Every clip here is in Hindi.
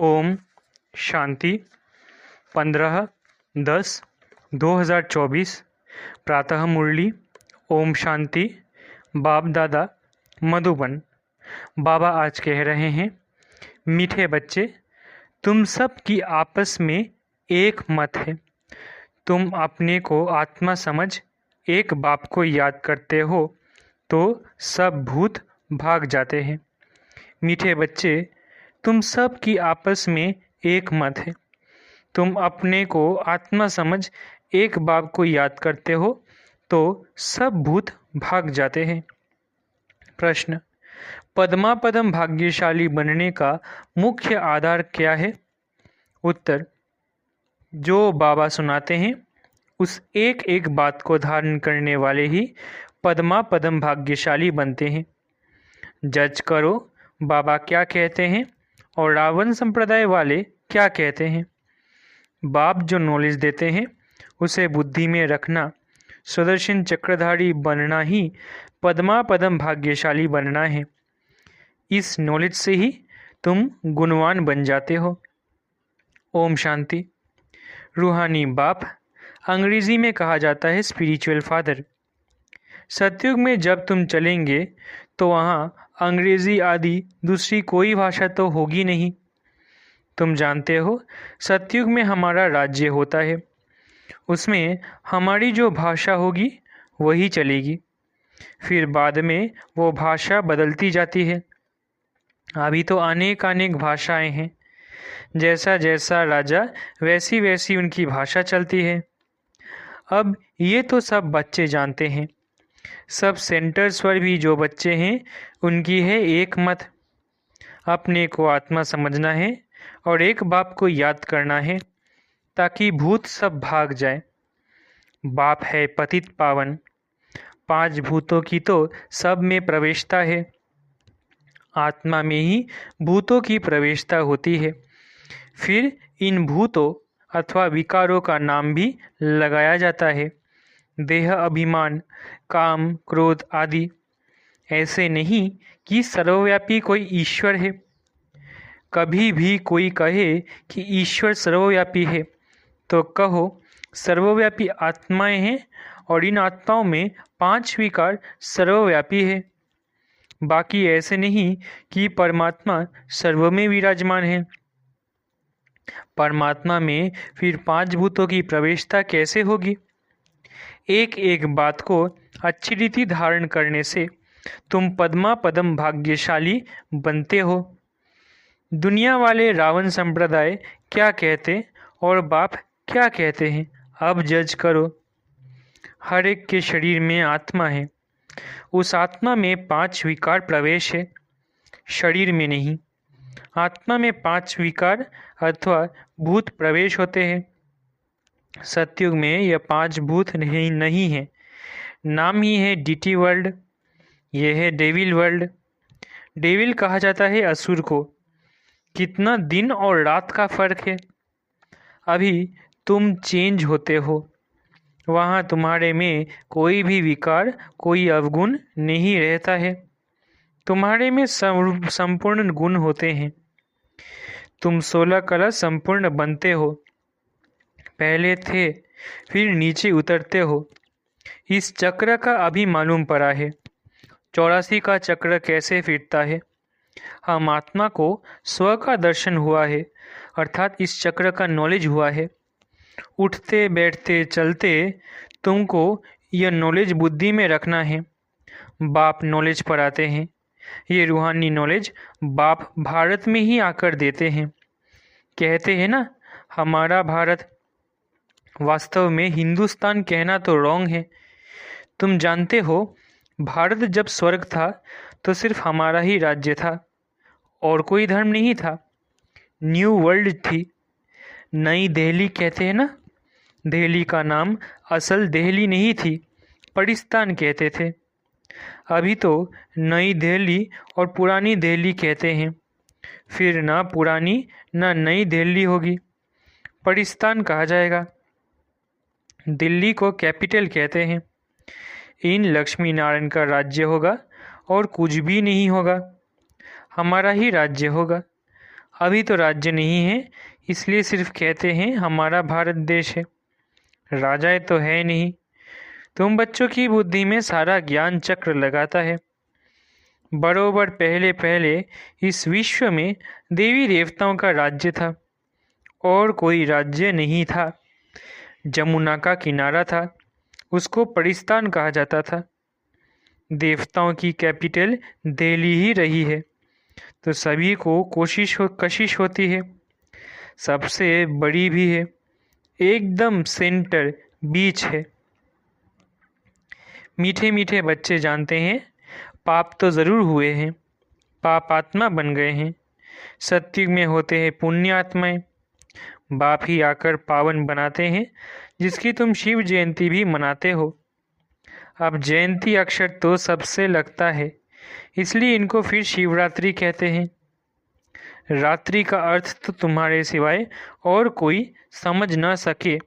ओम शांति 15/10/2024 प्रातः मुरली। ओम शांति। बाप दादा मधुबन। बाबा आज कह रहे हैं, मीठे बच्चे, तुम सब की आपस में एक मत है। तुम अपने को आत्मा समझ एक बाप को याद करते हो तो सब भूत भाग जाते हैं। मीठे बच्चे, तुम सब की आपस में एक मत है। तुम अपने को आत्मा समझ एक बाप को याद करते हो तो सब भूत भाग जाते हैं। प्रश्न, पद्मापदम भाग्यशाली बनने का मुख्य आधार क्या है? उत्तर, जो बाबा सुनाते हैं उस एक एक बात को धारण करने वाले ही पद्मापदम भाग्यशाली बनते हैं। जज करो बाबा क्या कहते हैं और रावण संप्रदाय वाले क्या कहते हैं। बाप जो नॉलेज देते हैं उसे बुद्धि में रखना, सुदर्शन चक्रधारी बनना ही पद्मापदम भाग्यशाली बनना है। इस नॉलेज से ही तुम गुणवान बन जाते हो। ओम शांति। रूहानी बाप अंग्रेजी में कहा जाता है स्पिरिचुअल फादर। सतयुग में जब तुम चलेंगे तो वहाँ अंग्रेजी आदि दूसरी कोई भाषा तो होगी नहीं। तुम जानते हो सतयुग में हमारा राज्य होता है, उसमें हमारी जो भाषा होगी वही चलेगी। फिर बाद में वो भाषा बदलती जाती है। अभी तो अनेक अनेक भाषाएं हैं, जैसा जैसा राजा वैसी वैसी उनकी भाषा चलती है। अब ये तो सब बच्चे जानते हैं। सब सेंटर्स पर भी जो बच्चे हैं उनकी है एक मत। अपने को आत्मा समझना है और एक बाप को याद करना है ताकि भूत सब भाग जाए। बाप है पतित पावन। 5 भूतों की तो सब में प्रवेशता है। आत्मा में ही भूतों की प्रवेशता होती है। फिर इन भूतों अथवा विकारों का नाम भी लगाया जाता है, देह, अभिमान, काम, क्रोध आदि। ऐसे नहीं कि सर्वव्यापी कोई ईश्वर है। कभी भी कोई कहे कि ईश्वर सर्वव्यापी है तो कहो सर्वव्यापी आत्माएं हैं और इन आत्माओं में 5 विकार सर्वव्यापी है। बाकी ऐसे नहीं कि परमात्मा सर्व में विराजमान है। परमात्मा में फिर 5 भूतों की प्रवेशता कैसे होगी? एक एक बात को अच्छी रीति धारण करने से तुम पद्मापदम भाग्यशाली बनते हो। दुनिया वाले रावण संप्रदाय क्या कहते और बाप क्या कहते हैं, अब जज करो। हर एक के शरीर में आत्मा है। उस आत्मा में 5 विकार प्रवेश है, शरीर में नहीं। आत्मा में 5 विकार अथवा भूत प्रवेश होते हैं। सतयुग में यह 5 भूत नहीं है। नाम ही है डीटी वर्ल्ड। यह है डेविल वर्ल्ड। डेविल कहा जाता है असुर को। कितना दिन और रात का फर्क है। अभी तुम चेंज होते हो। वहाँ तुम्हारे में कोई भी विकार, कोई अवगुण नहीं रहता है। तुम्हारे में संपूर्ण गुण होते हैं। तुम 16 कला संपूर्ण बनते हो। पहले थे, फिर नीचे उतरते हो। इस चक्र का अभी मालूम पड़ा है। 84 का चक्र कैसे फिरता है। हम आत्मा को स्व का दर्शन हुआ है, अर्थात इस चक्र का नॉलेज हुआ है। उठते बैठते चलते तुमको यह नॉलेज बुद्धि में रखना है। बाप नॉलेज पढ़ाते हैं। ये रूहानी नॉलेज बाप भारत में ही आकर देते हैं। कहते हैं ना, हमारा भारत। वास्तव में हिंदुस्तान कहना तो रॉन्ग है। तुम जानते हो भारत जब स्वर्ग था तो सिर्फ हमारा ही राज्य था और कोई धर्म नहीं था। न्यू वर्ल्ड थी। नई दिल्ली कहते हैं ना, दिल्ली का नाम असल दिल्ली नहीं थी, पाकिस्तान कहते थे। अभी तो नई दिल्ली और पुरानी दिल्ली कहते हैं। फिर ना पुरानी ना नई दिल्ली होगी, पाकिस्तान कहा जाएगा। दिल्ली को कैपिटल कहते हैं। इन लक्ष्मी नारायण का राज्य होगा और कुछ भी नहीं होगा। हमारा ही राज्य होगा। अभी तो राज्य नहीं है, इसलिए सिर्फ कहते हैं हमारा भारत देश है। राजाएं तो है नहीं। तुम बच्चों की बुद्धि में सारा ज्ञान चक्र लगाता है। बरोबर पहले पहले इस विश्व में देवी देवताओं का राज्य था और कोई राज्य नहीं था। जमुना का किनारा था, उसको परिस्तान कहा जाता था। देवताओं की कैपिटल दिल्ली ही रही है, तो सभी को कशिश होती है। सबसे बड़ी भी है, एकदम सेंटर बीच है। मीठे मीठे बच्चे जानते हैं पाप तो ज़रूर हुए हैं, पाप आत्मा बन गए हैं। सत्युग में होते हैं पुण्य आत्माएं। बाप ही आकर पावन बनाते हैं, जिसकी तुम शिव जयंती भी मनाते हो। अब जयंती अक्षर तो सबसे लगता है, इसलिए इनको फिर शिवरात्रि कहते हैं। रात्रि का अर्थ तो तुम्हारे सिवाय और कोई समझ ना सके।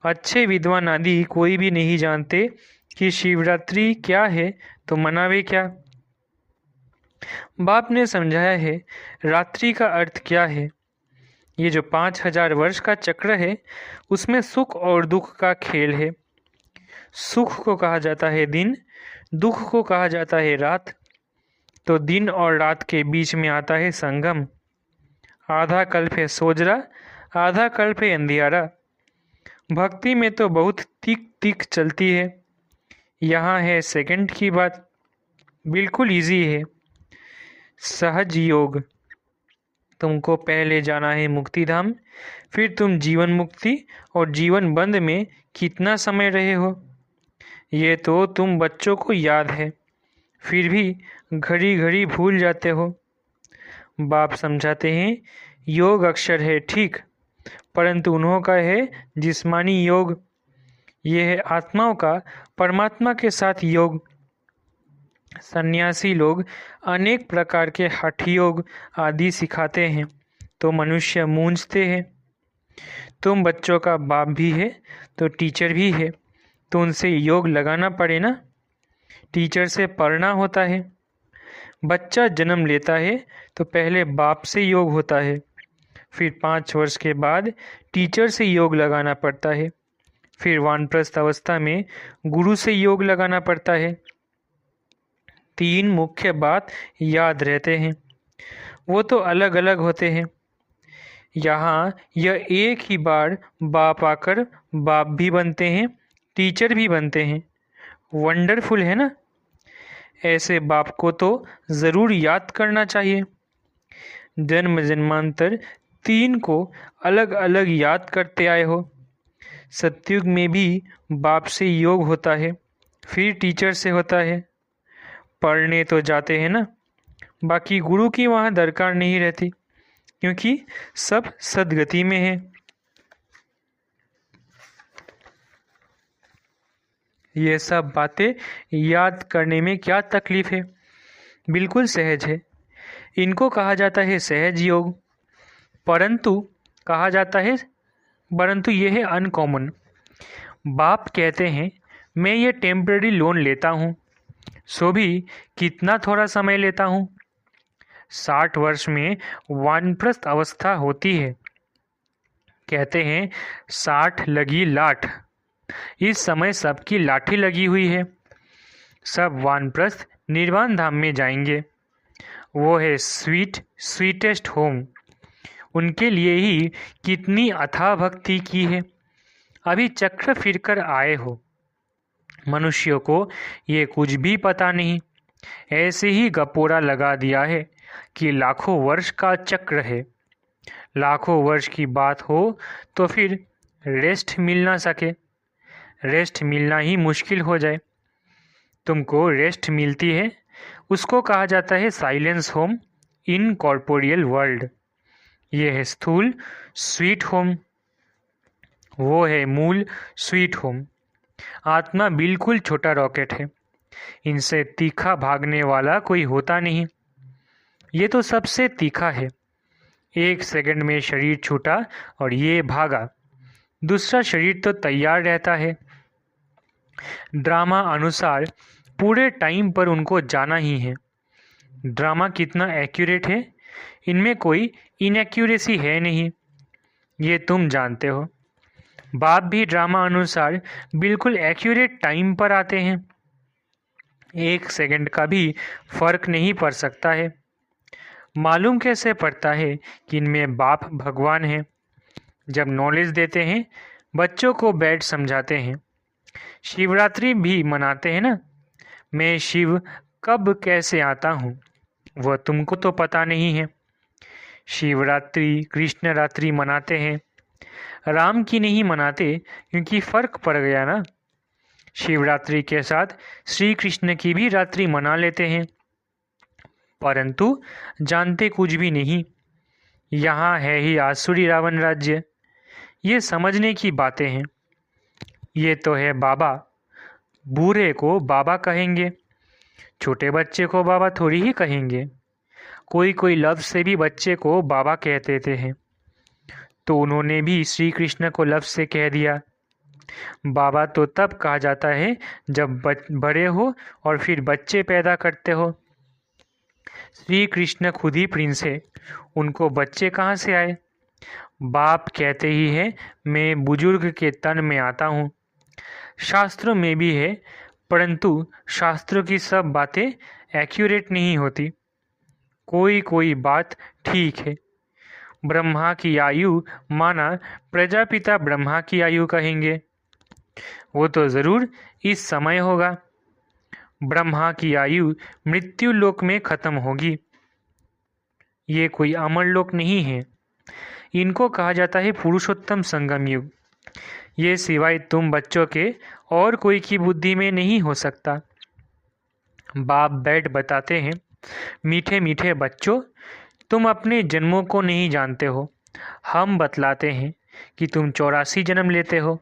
अच्छे विद्वान आदि कोई भी नहीं जानते कि शिवरात्रि क्या है, तो मनावे क्या। बाप ने समझाया है रात्रि का अर्थ क्या है। ये जो 5000 वर्ष का चक्र है, उसमें सुख और दुख का खेल है। सुख को कहा जाता है दिन, दुख को कहा जाता है रात। तो दिन और रात के बीच में आता है संगम। आधा कल्प है सोजरा, आधा कल्प है अंधियारा। भक्ति में तो बहुत तिक तिक चलती है। यहाँ है सेकंड की बात, बिल्कुल इजी है। सहज योग। तुमको पहले जाना है मुक्ति धाम, फिर तुम जीवन मुक्ति और जीवन बंद में कितना समय रहे हो, ये तो तुम बच्चों को याद है, फिर भी घड़ी घड़ी भूल जाते हो। बाप समझाते हैं योग अक्षर है ठीक, परंतु उन्हों का है जिस्मानी योग। ये है आत्माओं का परमात्मा के साथ योग। सन्यासी लोग अनेक प्रकार के हठ योग आदि सिखाते हैं, तो मनुष्य मूंझते हैं। तुम बच्चों का बाप भी है तो टीचर भी है, तो उनसे योग लगाना पड़े ना। टीचर से पढ़ना होता है। बच्चा जन्म लेता है तो पहले बाप से योग होता है, फिर 5 वर्ष के बाद टीचर से योग लगाना पड़ता है, फिर वानप्रस्थ अवस्था में गुरु से योग लगाना पड़ता है। 3 मुख्य बात याद रहते हैं, वो तो अलग अलग होते हैं। यहाँ यह एक ही बार बाप आकर बाप भी बनते हैं, टीचर भी बनते हैं। वंडरफुल है ना। ऐसे बाप को तो ज़रूर याद करना चाहिए। जन्म जन्मांतर 3 को अलग अलग याद करते आए हो। सतयुग में भी बाप से योग होता है, फिर टीचर से होता है। पढ़ने तो जाते हैं ना, बाकी गुरु की वहाँ दरकार नहीं रहती, क्योंकि सब सदगति में है। ये सब बातें याद करने में क्या तकलीफ है, बिल्कुल सहज है। इनको कहा जाता है सहज योग, परंतु यह है अनकॉमन। बाप कहते हैं मैं ये टेम्पररी लोन लेता हूँ, सो भी कितना थोड़ा समय लेता हूँ। 60 वर्ष में वानप्रस्थ अवस्था होती है। कहते हैं 60 लगी लाठ। इस समय सबकी लाठी लगी हुई है। सब वानप्रस्थ निर्वाण धाम में जाएंगे। वो है स्वीटेस्ट होम। उनके लिए ही कितनी अथाह भक्ति की है। अभी चक्र फिरकर आए हो। मनुष्यों को ये कुछ भी पता नहीं, ऐसे ही गपोरा लगा दिया है कि लाखों वर्ष का चक्र है। लाखों वर्ष की बात हो तो फिर रेस्ट मिल ना सके, रेस्ट मिलना ही मुश्किल हो जाए। तुमको रेस्ट मिलती है, उसको कहा जाता है silence home in corporeal world. ये है स्थूल स्वीट होम, वो है मूल स्वीट होम। आत्मा बिल्कुल छोटा रॉकेट है, इनसे तीखा भागने वाला कोई होता नहीं। ये तो सबसे तीखा है। 1 सेकंड में शरीर छूटा और ये भागा, दूसरा शरीर तो तैयार रहता है। ड्रामा अनुसार पूरे टाइम पर उनको जाना ही है। ड्रामा कितना एक्यूरेट है इनमें कोई इनएक्यूरेसी है नहीं, ये तुम जानते हो। बाप भी ड्रामा अनुसार बिल्कुल एक्यूरेट टाइम पर आते हैं, 1 सेकंड का भी फर्क नहीं पड़ सकता है। मालूम कैसे पड़ता है कि इनमें बाप भगवान है? जब नॉलेज देते हैं, बच्चों को बैठ समझाते हैं। शिवरात्रि भी मनाते हैं ना, मैं शिव कब कैसे आता हूँ वह तुमको तो पता नहीं है। शिवरात्रि कृष्ण रात्रि मनाते हैं, राम की नहीं मनाते क्योंकि फर्क पड़ गया ना। शिवरात्रि के साथ श्री कृष्ण की भी रात्रि मना लेते हैं, परंतु जानते कुछ भी नहीं। यहाँ है ही आसुरी रावण राज्य। ये समझने की बातें हैं। ये तो है बाबा, बूढ़े को बाबा कहेंगे, छोटे बच्चे को बाबा थोड़ी ही कहेंगे। कोई कोई लफ्ज़ से भी बच्चे को बाबा कह देते हैं, तो उन्होंने भी श्री कृष्ण को लफ्ज़ से कह दिया। बाबा तो तब कहा जाता है जब बड़े हो और फिर बच्चे पैदा करते हो। श्री कृष्ण खुद ही प्रिंस है, उनको बच्चे कहाँ से आए? बाप कहते ही है मैं बुजुर्ग के तन में आता हूँ। शास्त्रों में भी है, परंतु शास्त्रों की सब बातें एक्यूरेट नहीं होती। कोई कोई बात ठीक है। ब्रह्मा की आयु माना प्रजापिता ब्रह्मा की आयु कहेंगे, वो तो ज़रूर इस समय होगा। ब्रह्मा की आयु मृत्यु लोक में खत्म होगी। ये कोई अमर लोक नहीं है, इनको कहा जाता है पुरुषोत्तम संगम युग। ये सिवाय तुम बच्चों के और कोई की बुद्धि में नहीं हो सकता। बाप बैठ बताते हैं, मीठे मीठे बच्चों, तुम अपने जन्मों को नहीं जानते हो। हम बतलाते हैं कि तुम 84 जन्म लेते हो।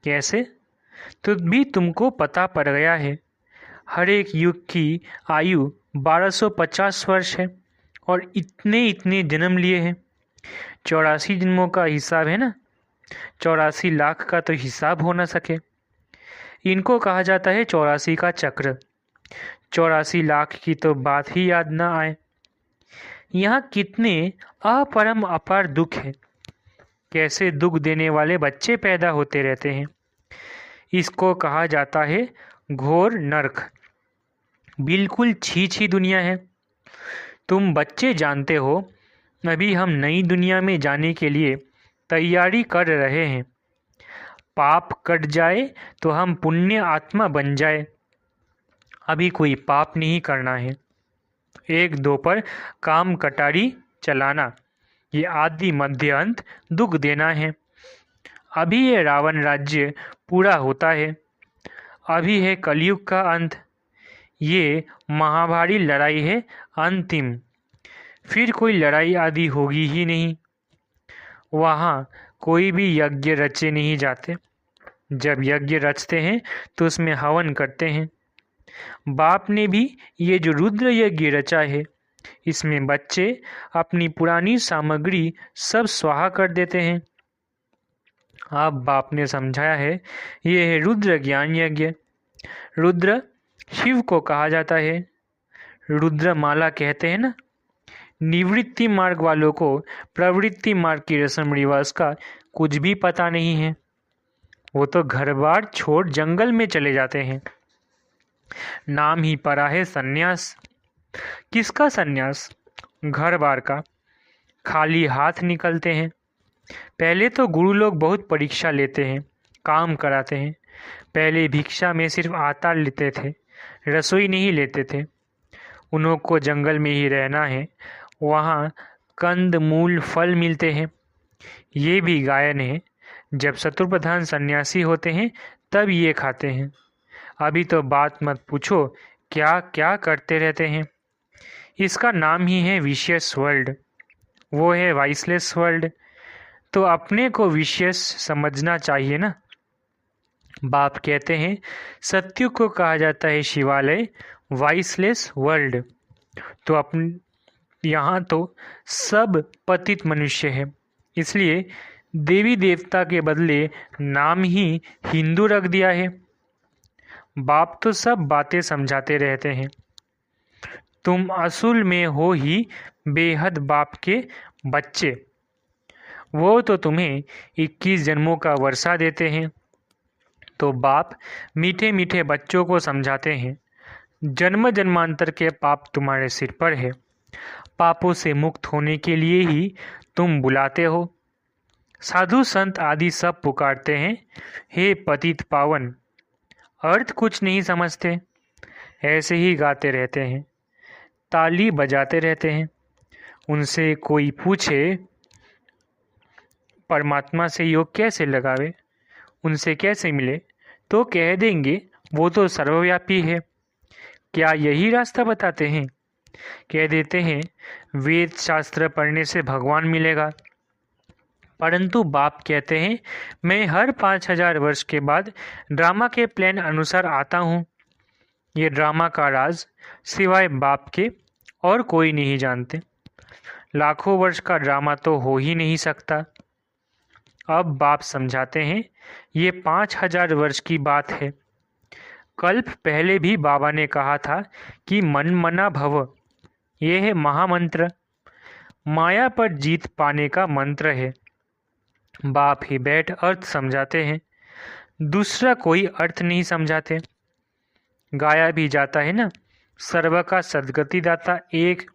कैसे? तो भी तुमको पता पड़ गया है। हर एक युग की आयु 1250 वर्ष है और इतने इतने जन्म लिए हैं। 84 जन्मों का हिसाब है ना, 84 लाख का तो हिसाब हो ना सके। इनको कहा जाता है 84 का चक्र। 84 लाख की तो बात ही याद ना आए। यहाँ कितने अपरम अपार दुख है, कैसे दुख देने वाले बच्चे पैदा होते रहते हैं। इसको कहा जाता है घोर नरक। बिल्कुल छी दुनिया है। तुम बच्चे जानते हो, अभी हम नई दुनिया में जाने के लिए तैयारी कर रहे हैं। पाप कट जाए तो हम पुण्य आत्मा बन जाए। अभी कोई पाप नहीं करना है। 1-2 पर काम कटारी चलाना, ये आदि मध्य अंत दुख देना है। अभी ये रावण राज्य पूरा होता है। अभी है कलयुग का अंत। ये महाभारी लड़ाई है अंतिम। फिर कोई लड़ाई आदि होगी ही नहीं। वहाँ कोई भी यज्ञ रचे नहीं जाते। जब यज्ञ रचते हैं तो उसमें हवन करते हैं। बाप ने भी ये जो रुद्र यज्ञ रचा है, इसमें बच्चे अपनी पुरानी सामग्री सब स्वाहा कर देते हैं। अब बाप ने समझाया है, ये है रुद्र ज्ञान यज्ञ। रुद्र शिव को कहा जाता है। रुद्र माला कहते हैं ना। निवृत्ति मार्ग वालों को प्रवृत्ति मार्ग की रस्म रिवाज का कुछ भी पता नहीं है। वो तो घर बार छोड़ जंगल में चले जाते हैं। नाम ही पड़ा है सन्यास। किसका सन्यास? घर बार का। खाली हाथ निकलते हैं। पहले तो गुरु लोग बहुत परीक्षा लेते हैं, काम कराते हैं। पहले भिक्षा में सिर्फ आटा लेते थे, रसोई नहीं लेते थे। उन्हों को जंगल में ही रहना है, वहाँ कंद मूल फल मिलते हैं। ये भी गायन है। जब शत्रुप्रधान सन्यासी होते हैं तब ये खाते हैं। अभी तो बात मत पूछो, क्या क्या करते रहते हैं। इसका नाम ही है विशियस वर्ल्ड। वो है वाइसलेस वर्ल्ड। तो अपने को विशियस समझना चाहिए ना। बाप कहते हैं सत्य को कहा जाता है शिवालय, वाइसलेस वर्ल्ड। तो यहाँ तो सब पतित मनुष्य है, इसलिए देवी देवता के बदले नाम ही हिंदू रख दिया है। बाप तो सब बातें समझाते रहते हैं। तुम असूल में हो ही बेहद बाप के बच्चे। वो तो तुम्हें 21 जन्मों का वर्षा देते हैं। तो बाप मीठे मीठे बच्चों को समझाते हैं, जन्म जन्मांतर के पाप तुम्हारे सिर पर है। पापों से मुक्त होने के लिए ही तुम बुलाते हो। साधु संत आदि सब पुकारते हैं, हे पतित पावन। अर्थ कुछ नहीं समझते, ऐसे ही गाते रहते हैं, ताली बजाते रहते हैं। उनसे कोई पूछे परमात्मा से योग कैसे लगावे, उनसे कैसे मिले, तो कह देंगे वो तो सर्वव्यापी है। क्या यही रास्ता बताते हैं? कह देते हैं वेद शास्त्र पढ़ने से भगवान मिलेगा। परंतु बाप कहते हैं मैं हर 5000 वर्ष के बाद ड्रामा के प्लान अनुसार आता हूँ। ये ड्रामा का राज सिवाय बाप के और कोई नहीं जानते। लाखों वर्ष का ड्रामा तो हो ही नहीं सकता। अब बाप समझाते हैं ये 5000 वर्ष की बात है। कल्प पहले भी बाबा ने कहा था कि मन मना भव, ये है महामंत्र, माया पर जीत पाने का मंत्र है। बाप ही बैठ अर्थ समझाते हैं, दूसरा कोई अर्थ नहीं समझाते। गाया भी जाता है ना, सर्व का सद्गति दाता एक,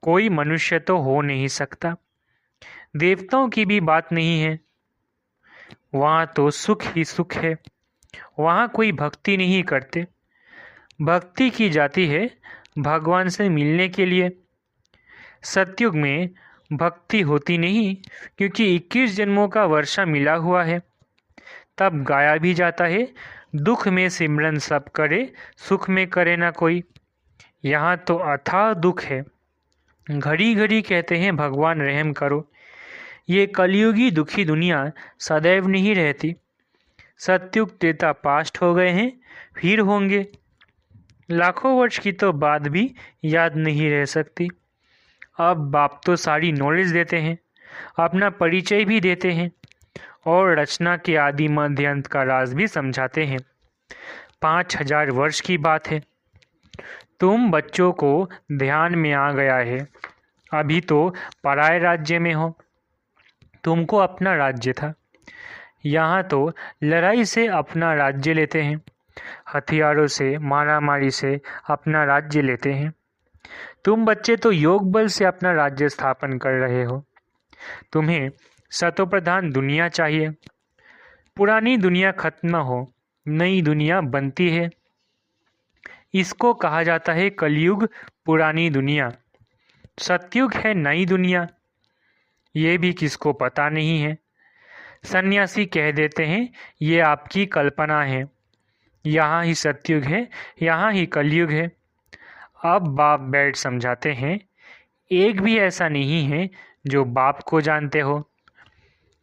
कोई मनुष्य तो हो नहीं सकता। देवताओं की भी बात नहीं है, वहाँ तो सुख ही सुख है, वहाँ कोई भक्ति नहीं करते। भक्ति की जाती है भगवान से मिलने के लिए। सतयुग में भक्ति होती नहीं, क्योंकि 21 जन्मों का वर्षा मिला हुआ है। तब गाया भी जाता है, दुख में सिमरन सब करे, सुख में करे ना कोई। यहाँ तो अथाह दुख है, घड़ी घड़ी कहते हैं भगवान रहम करो। ये कलयुगी दुखी दुनिया सदैव नहीं रहती। सतयुग त्रेता पास्ट हो गए हैं, फिर होंगे। लाखों वर्ष की तो बात भी याद नहीं रह सकती। अब बाप तो सारी नॉलेज देते हैं, अपना परिचय भी देते हैं और रचना के आदि मध्य अंत का राज भी समझाते हैं। 5000 वर्ष की बात है। तुम बच्चों को ध्यान में आ गया है, अभी तो पराये राज्य में हो। तुमको अपना राज्य था, यहाँ तो लड़ाई से अपना राज्य लेते हैं, हथियारों से मारामारी से अपना राज्य लेते हैं। तुम बच्चे तो योग बल से अपना राज्य स्थापन कर रहे हो। तुम्हें सतोप्रधान दुनिया चाहिए। पुरानी दुनिया खत्म न हो, नई दुनिया बनती है। इसको कहा जाता है कलयुग पुरानी दुनिया। सतयुग है नई दुनिया, ये भी किसको पता नहीं है। सन्यासी कह देते हैं ये आपकी कल्पना है, यहाँ ही सतयुग है, यहाँ ही कलयुग है। अब बाप बैठ समझाते हैं, एक भी ऐसा नहीं है जो बाप को जानते हो।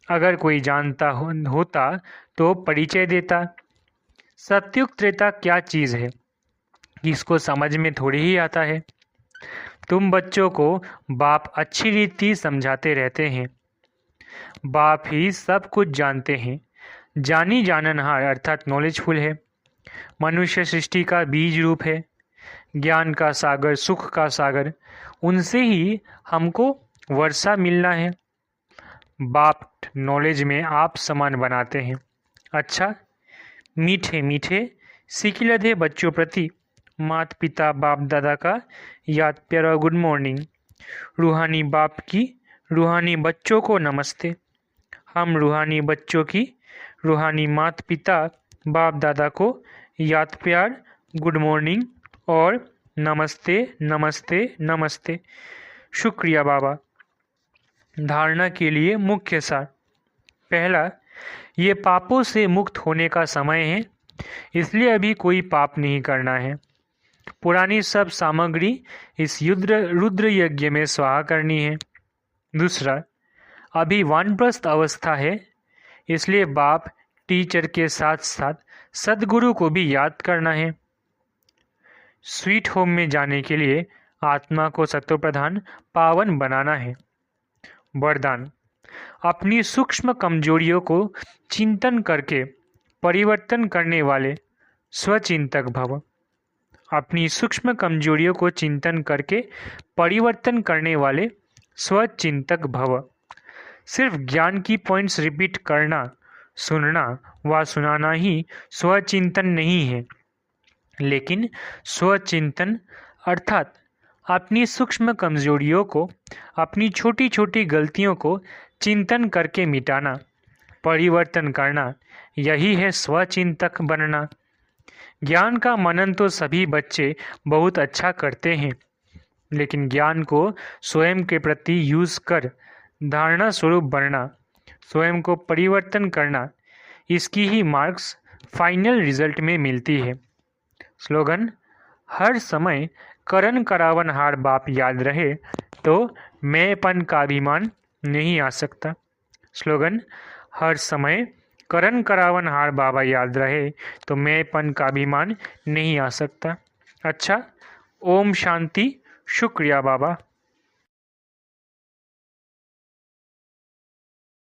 अगर कोई जानता होता तो परिचय देता। सतयुग त्रेता क्या चीज़ है, इसको समझ में थोड़ी ही आता है। तुम बच्चों को बाप अच्छी रीति समझाते रहते हैं। बाप ही सब कुछ जानते हैं, जानी जाननहार अर्थात नॉलेजफुल है। मनुष्य सृष्टि का बीज रूप है, ज्ञान का सागर, सुख का सागर, उनसे ही हमको वर्षा मिलना है। बाप नॉलेज में आप समान बनाते हैं। अच्छा, मीठे मीठे सिकिलधे बच्चों प्रति माता पिता बाप दादा का याद प्यारा गुड मॉर्निंग। रूहानी बाप की रूहानी बच्चों को नमस्ते। हम रूहानी बच्चों की रूहानी माता पिता बाप दादा को याद प्यार गुड मॉर्निंग और नमस्ते नमस्ते नमस्ते। शुक्रिया बाबा। धारणा के लिए मुख्य सार। पहला, ये पापों से मुक्त होने का समय है, इसलिए अभी कोई पाप नहीं करना है। पुरानी सब सामग्री इस रुद्र यज्ञ में स्वाहा करनी है। दूसरा, अभी वानप्रस्थ अवस्था है, इसलिए बाप टीचर के साथ साथ सदगुरु को भी याद करना है। स्वीट होम में जाने के लिए आत्मा को सत्वप्रधान पावन बनाना है। वरदान, अपनी सूक्ष्म कमजोरियों को चिंतन करके परिवर्तन करने वाले स्वचिंतक भव। अपनी सूक्ष्म कमजोरियों को चिंतन करके परिवर्तन करने वाले स्वचिंतक भव। सिर्फ ज्ञान की पॉइंट्स रिपीट करना, सुनना व सुनाना ही स्वचिंतन नहीं है, लेकिन स्वचिंतन अर्थात अपनी सूक्ष्म कमजोरियों को, अपनी छोटी छोटी गलतियों को चिंतन करके मिटाना, परिवर्तन करना, यही है स्वचिंतक बनना। ज्ञान का मनन तो सभी बच्चे बहुत अच्छा करते हैं, लेकिन ज्ञान को स्वयं के प्रति यूज कर धारणा स्वरूप बनना, स्वयं को परिवर्तन करना, इसकी ही मार्क्स फाइनल रिजल्ट में मिलती है। स्लोगन: हर समय करन करावन हार बाप याद रहे तो मैंपन का अभिमान नहीं आ सकता। स्लोगन: हर समय करन करावन हार बाबा याद रहे तो मैंपन का अभिमान नहीं आ सकता। अच्छा, ओम शांति। शुक्रिया बाबा।